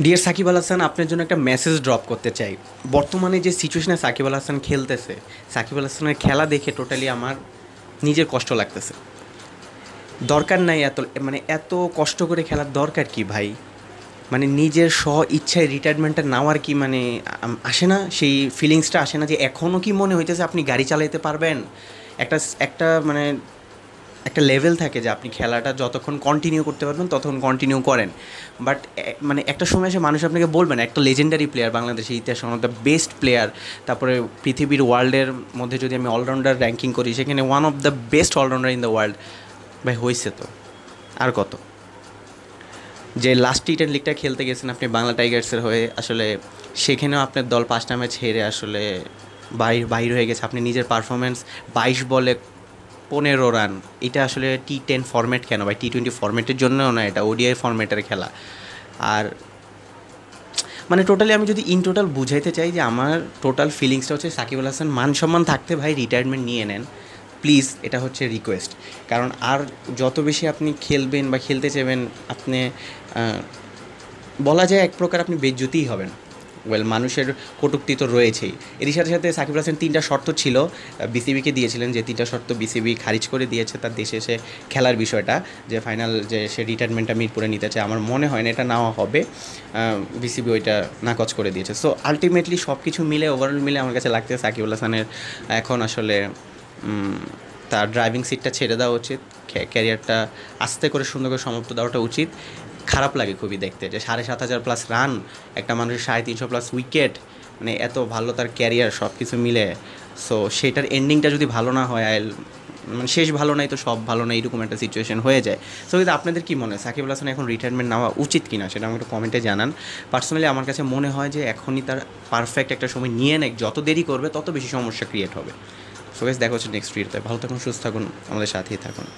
Deer Shakib Al Hasan, আপনার জন্য একটা মেসেজ ড্রপ করতে চাই। বর্তমানে যে সিচুয়েশনে সাকিব আল হাসান খেলতেছে, সাকিব আল হাসানের খেলা দেখে টোটালি আমার নিজের কষ্ট লাগতেছে। দরকার নাই এত, মানে এত কষ্ট করে খেলার দরকার কি ভাই? মানে নিজের ইচ্ছায় রিটায়ারমেন্টটা নেওয়ার কি মানে আসে না, সেই ফিলিংসটা আসে না যে এখনও কি মনে হইতেছে আপনি গাড়ি চালাইতে পারবেন? একটা একটা মানে একটা লেভেল থাকে যে আপনি খেলাটা যতক্ষণ কন্টিনিউ করতে পারবেন ততক্ষণ কন্টিনিউ করেন। বাট মানে একটা সময় এসে মানুষ আপনাকে বলবে না, একটা লেজেন্ডারি প্লেয়ার, বাংলাদেশের ইতিহাস one of the best player, তারপরে পৃথিবীর ওয়ার্ল্ডের মধ্যে যদি আমি অলরাউন্ডার র্যাঙ্কিং করি সেখানে one of the best allrounder in the world. ভাই হয়েছে তো, আর কত? যে লাস্ট টি10 লিগটা খেলতে গেছেন আপনি বাংলা টাইগার্সের হয়ে, আসলে সেখানেও আপনার দল 5টা ম্যাচ হেরে আসলে বাইর হয়ে গেছে। আপনি নিজের পারফরমেন্স, 22 বলে 15 রান, এটা আসলে টি10 ফরম্যাট কেন ভাই? টি20 ফরম্যাটের জন্যও না, এটা ওডিআই ফরম্যাটের খেলা। আর মানে টোটালি আমি যদি ইন টোটাল বুঝাইতে চাই যে আমার টোটাল ফিলিংসটা হচ্ছে সাকিব আল হাসান মান সম্মান থাকতে ভাই রিটায়ারমেন্ট নিয়ে নেন প্লিজ, এটা হচ্ছে রিকোয়েস্ট। কারণ আর যত বেশি আপনি খেলবেন বা খেলতে চাইবেন, আপনি বলা যায় এক প্রকার আপনি বেজ্জতিই হবেন। মানুষের কটূক্তি তো রয়েছেই। এরই সাথে সাথে সাকিব আল হাসান 3টা শর্ত ছিল বিসিবিকে দিয়েছিলেন, যে 3টা শর্ত বিসিবি খারিজ করে দিয়েছে তার দেশে এসে খেলার বিষয়টা, যে ফাইনাল যে সে রিটায়ারমেন্টটা মিরপুরে নিতে চায়। আমার মনে হয় না এটা নেওয়া হবে, বিসিবি ওইটা নাকচ করে দিয়েছে। সো আলটিমেটলি সব কিছু মিলে, ওভারঅল মিলে আমার কাছে লাগছে সাকিব আল হাসানের এখন আসলে তার ড্রাইভিং সিটটা ছেড়ে দেওয়া উচিত, ক্যারিয়ারটা আস্তে করে সুন্দর করে সমাপ্ত দেওয়াটা উচিত। খারাপ লাগে খুবই দেখতে যে 7,500+ রান, একটা মানুষের 350+ উইকেট, মানে এত ভালো তার ক্যারিয়ার সব কিছু মিলে। সো সেটার এন্ডিংটা যদি ভালো না হয়, মানে শেষ ভালো নাই তো সব ভালো না, এরকম একটা সিচুয়েশন হয়ে যায়। সো কিন্তু আপনাদের কী মনে হয় সাকিব আল হাসান এখন রিটায়ারমেন্ট নেওয়া উচিত কি না, সেটা আমাকে একটু কমেন্টে জানান। পার্সোনালি আমার কাছে মনে হয় যে এখনই তার পারফেক্ট একটা সময় নিয়ে নেয়, যত দেরি করবে তত বেশি সমস্যা ক্রিয়েট হবে। সো গাইস, দেখা হচ্ছে নেক্সট ভিডিওতে। ভালো থাকুন, সুস্থ থাকুন, আমাদের সাথেই থাকুন।